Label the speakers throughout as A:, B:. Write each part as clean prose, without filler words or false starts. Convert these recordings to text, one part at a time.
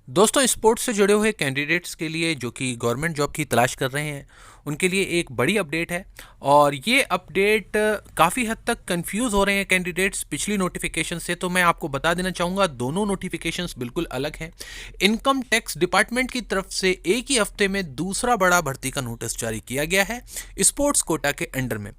A: दोस्तों, स्पोर्ट्स से जुड़े हुए कैंडिडेट्स के लिए जो कि गवर्नमेंट जॉब की तलाश कर रहे हैं, उनके लिए एक बड़ी अपडेट है। और ये अपडेट काफ़ी हद तक कंफ्यूज हो रहे हैं कैंडिडेट्स पिछली नोटिफिकेशन से। तो मैं आपको बता देना चाहूँगा, दोनों नोटिफिकेशंस बिल्कुल अलग हैं। इनकम टैक्स डिपार्टमेंट की तरफ से एक ही हफ्ते में दूसरा बड़ा भर्ती का नोटिस जारी किया गया है स्पोर्ट्स कोटा के अंडर में।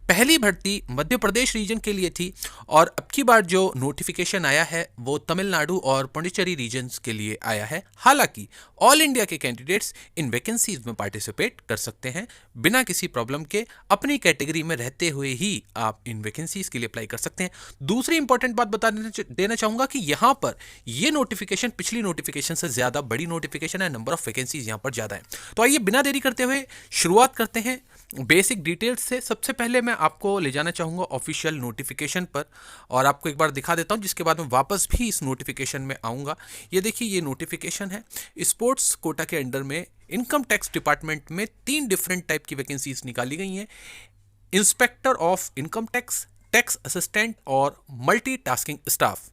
A: पहली भर्ती मध्य प्रदेश रीजन के लिए थी और अब की बार जो नोटिफिकेशन आया है वो तमिलनाडु और पुडुचेरी रीजन्स के लिए आया है। हालांकि ऑल इंडिया के कैंडिडेट्स इन वैकेंसीज में पार्टिसिपेट कर सकते हैं बिना किसी प्रॉब्लम के। अपनी कैटेगरी में रहते हुए ही आप इन वैकेंसीज के लिए अप्लाई कर सकते हैं। दूसरी इंपॉर्टेंट बात बता देना चाहूंगा कि यहाँ पर ये नोटिफिकेशन पिछली नोटिफिकेशन से ज्यादा बड़ी नोटिफिकेशन है। नंबर ऑफ वैकेंसीज यहाँ पर ज्यादा है। तो आइए बिना देरी करते हुए शुरुआत करते हैं बेसिक डिटेल्स से। सबसे पहले मैं आपको ले जाना चाहूँगा ऑफिशियल नोटिफिकेशन पर और आपको एक बार दिखा देता हूँ, जिसके बाद मैं वापस भी इस नोटिफिकेशन में आऊँगा। ये देखिए, ये नोटिफिकेशन है। स्पोर्ट्स कोटा के अंडर में इनकम टैक्स डिपार्टमेंट में 3 डिफरेंट टाइप की वैकेंसीज निकाली गई हैं। Inspector of income tax, tax assistant और मल्टीटास्किंग स्टाफ।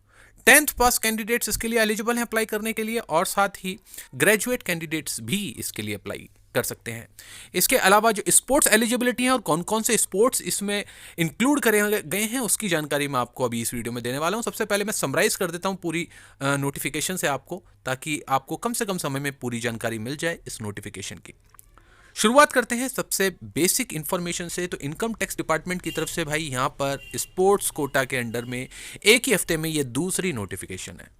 A: 10th पास कैंडिडेट्स इसके लिए एलिजिबल हैं अप्लाई करने के लिए, और साथ ही ग्रेजुएट कैंडिडेट्स भी इसके लिए अप्लाई कर सकते हैं। इसके अलावा जो स्पोर्ट्स एलिजिबिलिटी है और कौन कौन से स्पोर्ट्स इसमें इंक्लूड करे गए हैं उसकी जानकारी मैं आपको अभी इस वीडियो में देने वाला हूं। सबसे पहले मैं समराइज कर देता हूं पूरी नोटिफिकेशन से आपको, ताकि आपको कम से कम समय में पूरी जानकारी मिल जाए इस नोटिफिकेशन की। शुरुआत करते हैं सबसे बेसिक इंफॉर्मेशन से। तो इनकम टैक्स डिपार्टमेंट की तरफ से भाई यहाँ पर स्पोर्ट्स कोटा के अंडर में एक ही हफ्ते में ये दूसरी नोटिफिकेशन है।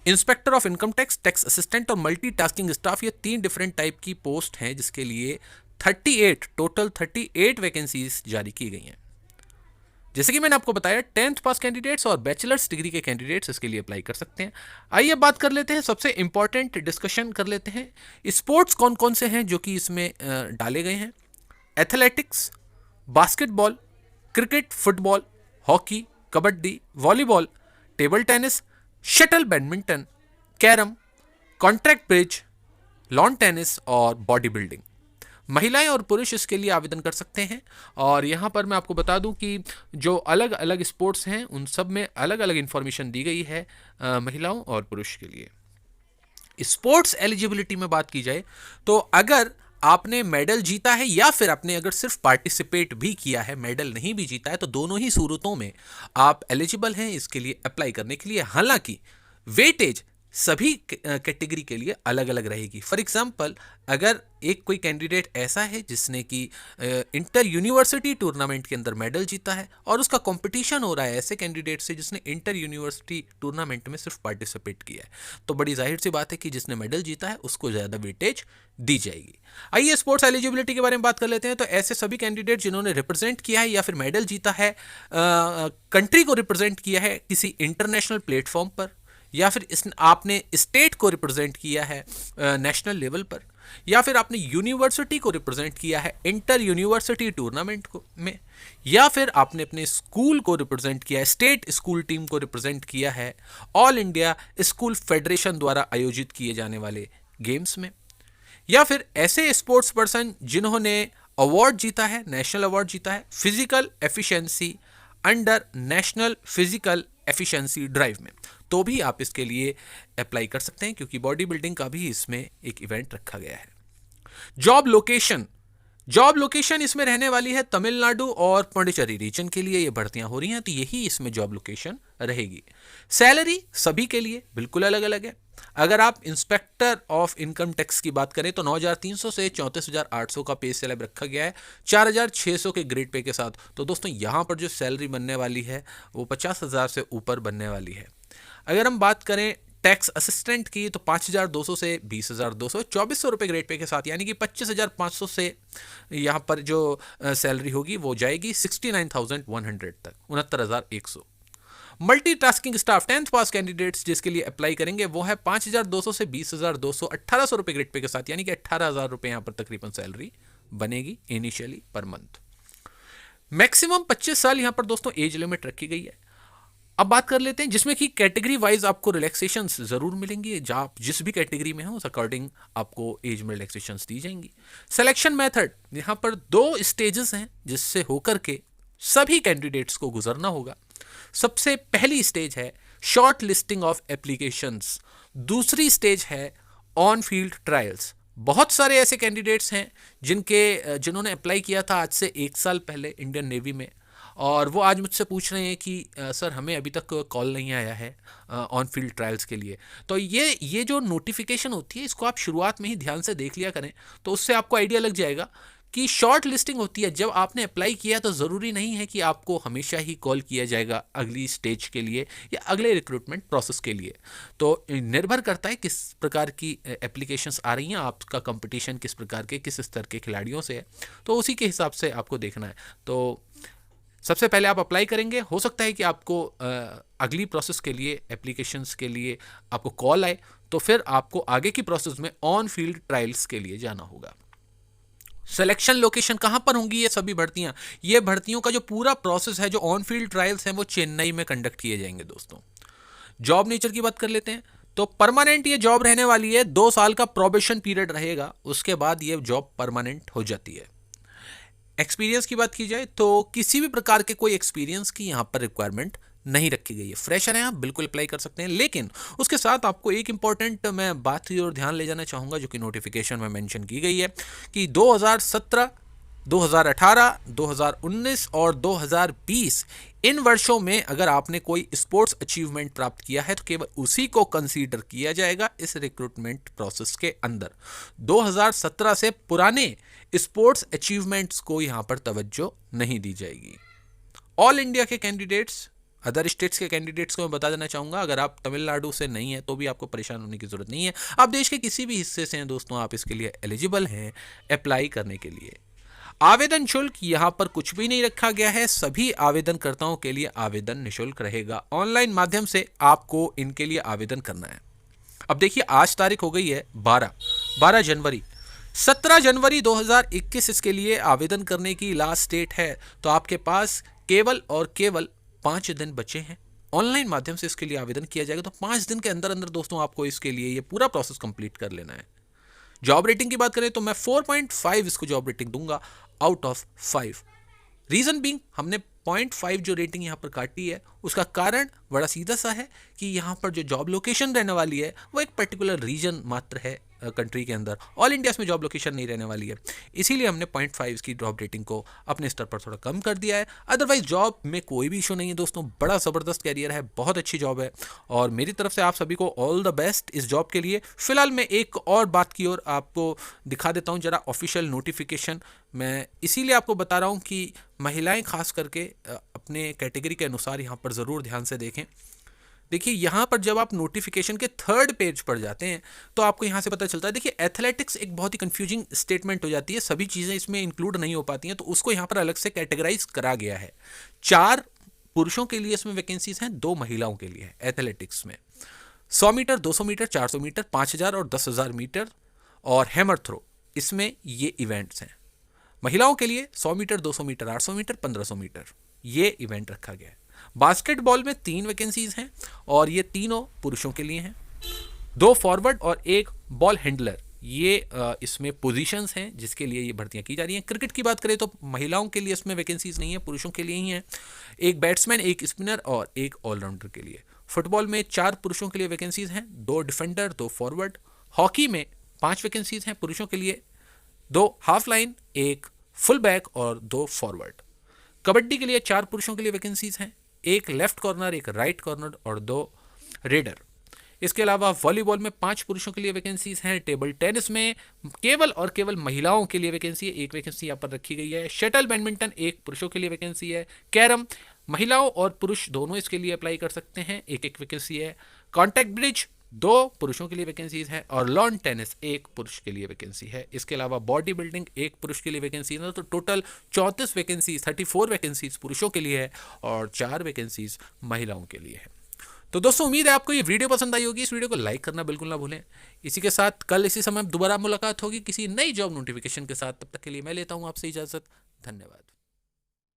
A: Inspector of income tax, tax assistant और मल्टीटास्किंग स्टाफ, ये 3 डिफरेंट टाइप की पोस्ट हैं जिसके लिए 38 वैकेंसीज जारी की गई हैं। जैसे कि मैंने आपको बताया, 10th पास कैंडिडेट्स और बैचलर्स डिग्री के कैंडिडेट्स इसके लिए अप्लाई कर सकते हैं। आइए बात कर लेते हैं, सबसे इंपॉर्टेंट डिस्कशन कर लेते हैं स्पोर्ट्स कौन कौन से हैं जो कि इसमें डाले गए हैं। Athletics, basketball, cricket, football, hockey, kabaddi, volleyball, table tennis, shuttle badminton, carrom, contract bridge, lawn tennis और बॉडी बिल्डिंग। महिलाएं और पुरुष इसके लिए आवेदन कर सकते हैं। और यहाँ पर मैं आपको बता दूं कि जो अलग अलग स्पोर्ट्स हैं उन सब में अलग अलग इंफॉर्मेशन दी गई है महिलाओं और पुरुष के लिए। स्पोर्ट्स एलिजिबिलिटी में बात की जाए तो अगर आपने मेडल जीता है या फिर आपने अगर सिर्फ पार्टिसिपेट भी किया है, मेडल नहीं भी जीता है, तो दोनों ही सूरतों में आप एलिजिबल हैं इसके लिए अप्लाई करने के लिए। हालांकि वेटेज सभी कैटेगरी के लिए अलग अलग रहेगी। फॉर एग्जांपल, अगर एक कोई कैंडिडेट ऐसा है जिसने कि इंटर यूनिवर्सिटी टूर्नामेंट के अंदर मेडल जीता है और उसका कंपटीशन हो रहा है ऐसे कैंडिडेट से जिसने इंटर यूनिवर्सिटी टूर्नामेंट में सिर्फ पार्टिसिपेट किया है, तो बड़ी जाहिर सी बात है कि जिसने मेडल जीता है उसको ज़्यादा वेटेज दी जाएगी। आइए स्पोर्ट्स एलिजिबिलिटी के बारे में बात कर लेते हैं। तो ऐसे सभी कैंडिडेट जिन्होंने रिप्रेजेंट किया है या फिर मेडल जीता है, कंट्री को रिप्रेजेंट किया है किसी इंटरनेशनल प्लेटफॉर्म पर, या फिर आपने स्टेट को रिप्रेजेंट किया है नेशनल लेवल पर, या फिर आपने यूनिवर्सिटी को रिप्रेजेंट किया है इंटर यूनिवर्सिटी टूर्नामेंट को में, या फिर आपने अपने स्कूल को रिप्रेजेंट किया है, स्टेट स्कूल टीम को रिप्रेजेंट किया है ऑल इंडिया स्कूल फेडरेशन द्वारा आयोजित किए जाने वाले गेम्स में, या फिर ऐसे स्पोर्ट्स पर्सन जिन्होंने अवार्ड जीता है, नेशनल अवार्ड जीता है physical efficiency under national physical efficiency drive में, तो भी आप इसके लिए अप्लाई कर सकते हैं, क्योंकि बॉडी बिल्डिंग का भी इसमें एक इवेंट रखा गया है। जॉब लोकेशन इसमें रहने वाली है तमिलनाडु और पुडुचेरी रीजन के लिए ये भर्तियां हो रही हैं, तो यही इसमें जॉब लोकेशन रहेगी। सैलरी सभी के लिए बिल्कुल अलग अलग है। अगर आप इंस्पेक्टर ऑफ इनकम टैक्स की बात करें तो 9,300 से 34,800 का पे स्लैब रखा गया है 4,600 के ग्रेड पे के साथ। तो दोस्तों, यहाँ पर जो सैलरी बनने वाली है वो 50,000 से ऊपर बनने वाली है। अगर हम बात करें टैक्स असिस्टेंट की तो 5,200 से 20,200, 2,400 रुपये ग्रेड पे के साथ, यानी कि 25,500 से यहाँ पर जो सैलरी होगी वो जाएगी 69,100 तक, 69,100। मल्टीटास्किंग स्टाफ 10th पास कैंडिडेट्स जिसके लिए अप्लाई करेंगे वो है 5,200 से 20,200, 1,800 रुपये ग्रेड पे के साथ, यानी कि 18,000 रुपये यहाँ पर तकरीबन सैलरी बनेगी इनिशियली पर मंथ। मैक्सिमम 25 साल यहाँ पर दोस्तों एज लिमिट रखी गई है। अब बात कर लेते हैं जिसमें कि कैटेगरी वाइज आपको रिलैक्सेशन जरूर मिलेंगी। आप जिस भी कैटेगरी में हो उस अकॉर्डिंग आपको एज में रिलैक्सेशन दी जाएंगी। सिलेक्शन मेथड, यहाँ पर 2 स्टेजेस हैं जिससे होकर के सभी कैंडिडेट्स को गुजरना होगा। सबसे पहली स्टेज है शॉर्ट लिस्टिंग ऑफ एप्लीकेशंस। दूसरी स्टेज है ऑन फील्ड ट्रायल्स। बहुत सारे ऐसे कैंडिडेट्स हैं जिन्होंने अप्लाई किया था आज से 1 साल पहले इंडियन नेवी में, और वो आज मुझसे पूछ रहे हैं कि सर हमें अभी तक कॉल नहीं आया है ऑन फील्ड ट्रायल्स के लिए। तो ये जो नोटिफिकेशन होती है इसको आप शुरुआत में ही ध्यान से देख लिया करें, तो उससे आपको आइडिया लग जाएगा कि शॉर्ट लिस्टिंग होती है। जब आपने अप्लाई किया तो ज़रूरी नहीं है कि आपको हमेशा ही कॉल किया जाएगा अगली स्टेज के लिए या अगले रिक्रूटमेंट प्रोसेस के लिए। तो निर्भर करता है किस प्रकार की एप्लीकेशंस आ रही हैं, आपका कंपटीशन किस प्रकार के, किस स्तर के खिलाड़ियों से है, तो उसी के हिसाब से आपको देखना है। तो सबसे पहले आप अप्लाई करेंगे, हो सकता है कि आपको अगली प्रोसेस के लिए, एप्लीकेशंस के लिए आपको कॉल आए, तो फिर आपको आगे की प्रोसेस में ऑन फील्ड ट्रायल्स के लिए जाना होगा। सिलेक्शन लोकेशन कहाँ पर होंगी ये सभी भर्तियां? ये भर्तियों का जो पूरा प्रोसेस है, जो ऑन फील्ड ट्रायल्स हैं, वो चेन्नई में कंडक्ट किए जाएंगे दोस्तों। जॉब नेचर की बात कर लेते हैं, तो परमानेंट ये जॉब रहने वाली है। 2 साल का प्रोबेशन पीरियड रहेगा, उसके बाद ये जॉब परमानेंट हो जाती है। एक्सपीरियंस की बात की जाए तो किसी भी प्रकार के कोई एक्सपीरियंस की यहाँ पर रिक्वायरमेंट नहीं रखी गई है। फ्रेशर हैं आप, बिल्कुल अप्लाई कर सकते हैं, लेकिन उसके साथ आपको एक इंपॉर्टेंट मैं बात की ओर ध्यान ले जाना चाहूँगा, जो कि नोटिफिकेशन में मेंशन की गई है कि 2017, 2018, 2019 और 2020 इन वर्षों में अगर आपने कोई स्पोर्ट्स अचीवमेंट प्राप्त किया है तो केवल उसी को कंसीडर किया जाएगा इस रिक्रूटमेंट प्रोसेस के अंदर। 2017 से पुराने स्पोर्ट्स अचीवमेंट्स को यहां पर तवज्जो नहीं दी जाएगी। ऑल इंडिया के कैंडिडेट्स, अदर स्टेट्स के कैंडिडेट्स को मैं बता देना चाहूंगा, अगर आप तमिलनाडु से नहीं है तो भी आपको परेशान होने की जरूरत नहीं है। आप देश के किसी भी हिस्से से हैं दोस्तों, आप इसके लिए एलिजिबल हैं अप्लाई करने के लिए। आवेदन शुल्क यहां पर कुछ भी नहीं रखा गया है, सभी आवेदनकर्ताओं के लिए आवेदन निःशुल्क रहेगा। ऑनलाइन माध्यम से आपको इनके लिए आवेदन करना है। अब देखिए, आज तारीख हो गई है 12 जनवरी। 17 जनवरी 2021 इसके लिए आवेदन करने की लास्ट डेट है, तो आपके पास केवल और केवल 5 दिन बचे हैं। ऑनलाइन माध्यम से इसके लिए आवेदन किया जाएगा, तो 5 दिन के अंदर अंदर दोस्तों आपको इसके लिए ये पूरा प्रोसेस कंप्लीट कर लेना है। जॉब रेटिंग की बात करें तो मैं 4.5 इसको जॉब रेटिंग दूंगा आउट ऑफ 5। रीजन बीइंग, हमने 0.5 जो रेटिंग यहाँ पर काटी है, उसका कारण बड़ा सीधा सा है कि यहाँ पर जो जॉब लोकेशन रहने वाली है वो एक पर्टिकुलर रीजन मात्र है कंट्री के अंदर। ऑल इंडिया में जॉब लोकेशन नहीं रहने वाली है, इसीलिए हमने 0.5 की जॉब रेटिंग को अपने स्तर पर थोड़ा कम कर दिया है। अदरवाइज जॉब में कोई भी इशू नहीं है दोस्तों, बड़ा ज़बरदस्त कैरियर है, बहुत अच्छी जॉब है, और मेरी तरफ से आप सभी को ऑल द बेस्ट इस जॉब के लिए। फिलहाल मैं एक और बात की ओर आपको दिखा देता हूँ जरा, ऑफिशियल नोटिफिकेशन। मैं इसीलिए आपको बता रहा हूँ कि महिलाएं खास करके अपने कैटेगरी के अनुसार यहाँ पर ज़रूर ध्यान से देखें। देखिए, यहाँ पर जब आप नोटिफिकेशन के 3rd पेज पर जाते हैं तो आपको यहाँ से पता चलता है। देखिए, एथलेटिक्स एक बहुत ही कंफ्यूजिंग स्टेटमेंट हो जाती है, सभी चीज़ें इसमें इंक्लूड नहीं हो पाती हैं, तो उसको यहाँ पर अलग से कैटेगराइज करा गया है। 4 पुरुषों के लिए इसमें वैकेंसीज हैं, 2 महिलाओं के लिए है एथलेटिक्स में। 100 मीटर, 200 मीटर, 400 मीटर, 5000 और 10,000 मीटर और हैमर थ्रो, इसमें ये इवेंट्स हैं। महिलाओं के लिए 100 मीटर, 200 मीटर, 800 मीटर, 1500 मीटर, ये इवेंट रखा गया है। बास्केटबॉल में 3 वैकेंसीज हैं और ये तीनों पुरुषों के लिए हैं। 2 फॉरवर्ड और 1 बॉल हैंडलर, ये इसमें पोजीशंस हैं जिसके लिए ये भर्तियां की जा रही हैं। क्रिकेट की बात करें तो महिलाओं के लिए इसमें वैकेंसीज नहीं है, पुरुषों के लिए ही हैं। 1 बैट्समैन, 1 स्पिनर और 1 ऑलराउंडर के लिए। फुटबॉल में 4 पुरुषों के लिए वैकेंसीज हैं, 2 डिफेंडर, 2 फॉरवर्ड। हॉकी में 5 वैकेंसीज हैं पुरुषों के लिए, 2 हाफ लाइन, 1 फुल बैक और 2 फॉरवर्ड। कबड्डी के लिए 4 पुरुषों के लिए वैकेंसीज हैं, 1 लेफ्ट कॉर्नर, 1 राइट कॉर्नर और 2 रेडर। इसके अलावा वॉलीबॉल में 5 पुरुषों के लिए वैकेंसीज हैं। टेबल टेनिस में केवल और केवल महिलाओं के लिए वैकेंसी है, 1 वैकेंसी यहाँ पर रखी गई है। शटल बैडमिंटन 1 पुरुषों के लिए वैकेंसी है। कैरम महिलाओं और पुरुष दोनों इसके लिए अप्लाई कर सकते हैं, 1 वैकेंसी है। कॉन्टैक्ट ब्रिज 2 पुरुषों के लिए वैकेंसीज है और लॉन टेनिस 1 पुरुष के लिए वैकेंसी है। इसके अलावा बॉडी बिल्डिंग 1 पुरुष के लिए वैकेंसी है। तो टोटल 34 वैकेंसीज, 34 वैकेंसीज पुरुषों के लिए है और 4 वैकेंसीज महिलाओं के लिए है। तो दोस्तों, उम्मीद है आपको ये वीडियो पसंद आई होगी। इस वीडियो को लाइक करना बिल्कुल ना भूलें। इसी के साथ कल इसी समय दोबारा मुलाकात होगी किसी नई जॉब नोटिफिकेशन के साथ। तब तक के लिए मैं लेता हूँ आपसे इजाज़त। धन्यवाद।